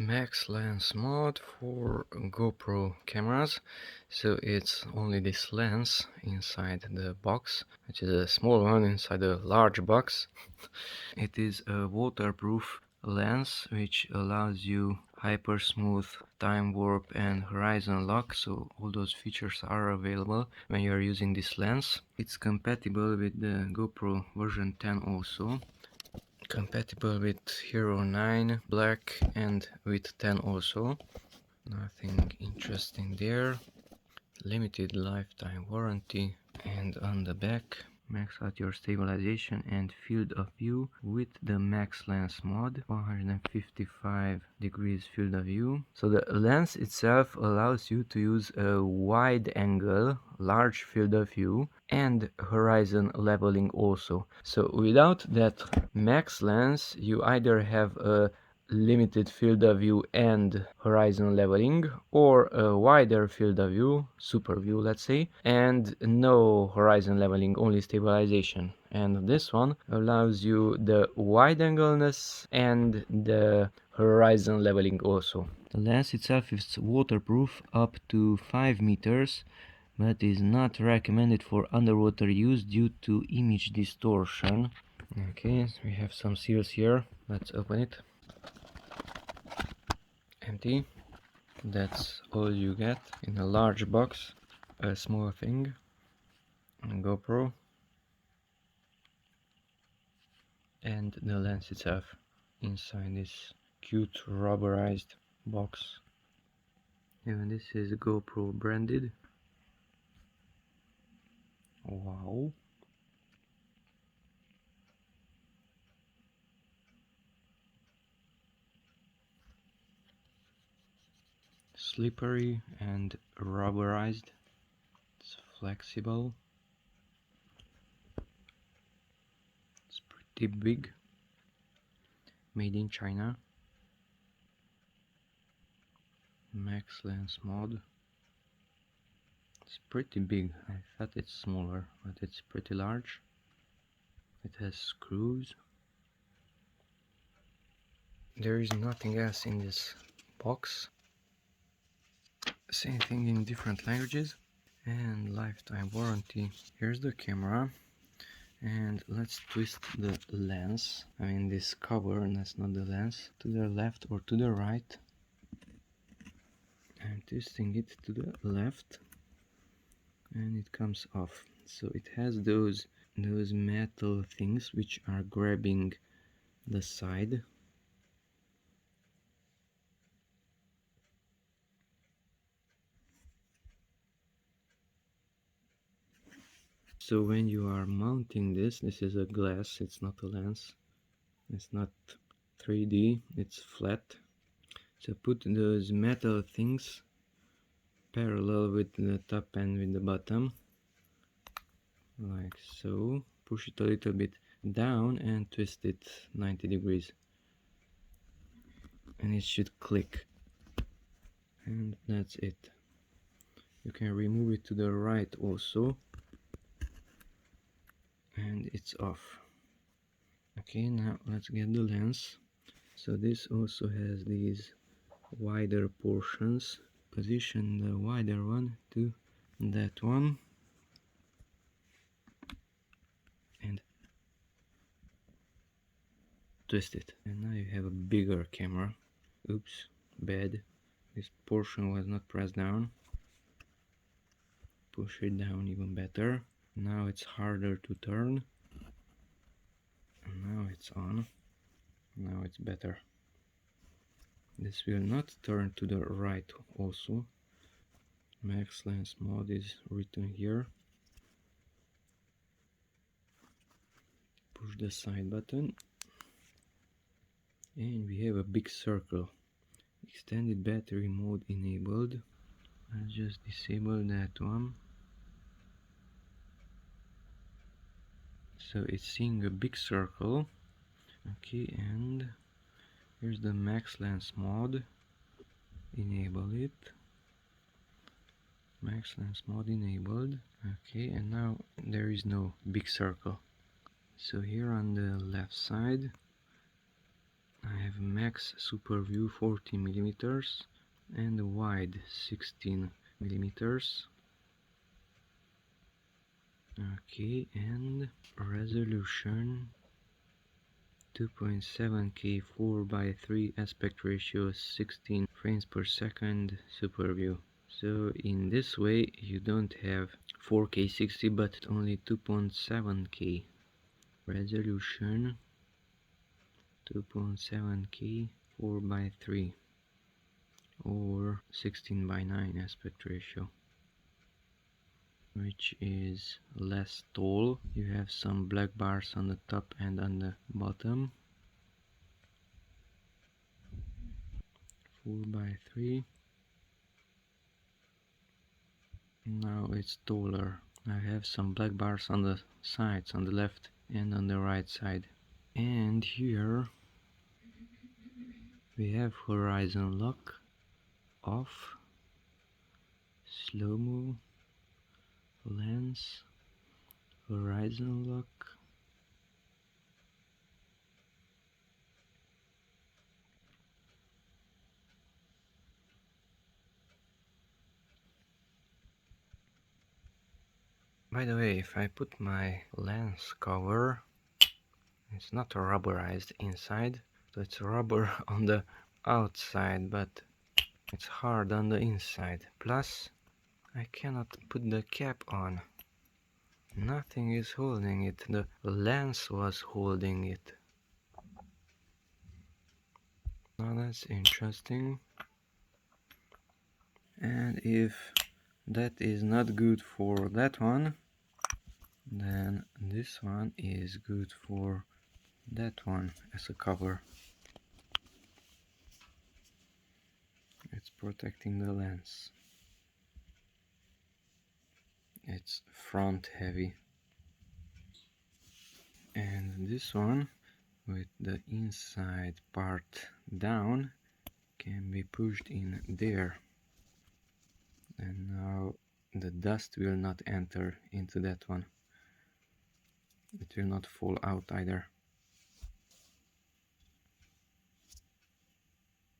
Max lens mod for GoPro cameras. So it's only this lens inside the box, which is a small one inside a large box. It is a waterproof lens which allows you hyper smooth, time warp and horizon lock, so all those features are available when you are using this lens. It's compatible with the GoPro version 10 also. Compatible with Hero 9 Black and with 10 also. Nothing interesting there. Limited lifetime warranty. And on the back, max out your stabilization and field of view with the max lens mod, 155 degrees field of view. So the lens itself allows you to use a wide angle, large field of view and horizon leveling also. So without that max lens, you either have a limited field of view and horizon leveling, or a wider field of view, super view let's say, and no horizon leveling, only stabilization. And this one allows you the wide angleness and the horizon leveling also. The lens itself is waterproof up to 5 meters, but is not recommended for underwater use due to image distortion. Okay, so we have some seals here, let's open it. Empty. That's all you get in a large box. A small thing, a GoPro, and the lens itself inside this cute rubberized box. Even this is GoPro branded. Wow. Slippery and rubberized. It's flexible. It's pretty big. Made in China. Max lens mod. It's pretty big. I thought it's smaller, but it's pretty large. It has screws. There is nothing else in this box. Same thing in different languages. And lifetime warranty. Here's the camera. And let's twist the lens. I mean this cover, and that's not the lens. To the left or to the right. I'm twisting it to the left. And it comes off. So it has those metal things which are grabbing the side. So when you are mounting this is a glass, it's not a lens. It's not 3D, it's flat. So put those metal things parallel with the top and with the bottom, like so. Push it a little bit down and twist it 90 degrees. And it should click. And that's it. You can remove it to the right also. And it's off. Okay, now let's get the lens. So this also has these wider portions. Position the wider one to that one and twist it, and now you have a bigger camera. Oops, bad, this portion was not pressed down. Push it down even better. Now it's harder to turn, and now it's on. Now it's better. This will not turn to the right also. Max lens mod is written here. Push the side button and we have a big circle. Extended battery mode enabled. I'll just disable that one. So it's seeing a big circle. Okay, and here's the max lens mod. Enable it. Max lens mod enabled. Okay, and now there is no big circle. So here on the left side I have max super view 40 millimeters and wide 16 millimeters. Okay, and resolution 2.7K 4:3 aspect ratio 16 frames per second super view. So in this way you don't have 4K 60 but only 2.7K resolution, 2.7K 4:3 or 16:9 aspect ratio, which is less tall. You have some black bars on the top and on the bottom. 4:3. Now it's taller. I have some black bars on the sides, on the left and on the right side. And here we have horizon lock, off, slow-mo, lens, horizon lock. By the way, if I put my lens cover, it's not rubberized inside, so it's rubber on the outside, but it's hard on the inside. Plus, I cannot put the cap on. Nothing is holding it. The lens was holding it. Now that's interesting. And if that is not good for that one, then this one is good for that one as a cover. It's protecting the lens. It's front heavy. And this one with the inside part down can be pushed in there. And now the dust will not enter into that one. It will not fall out either.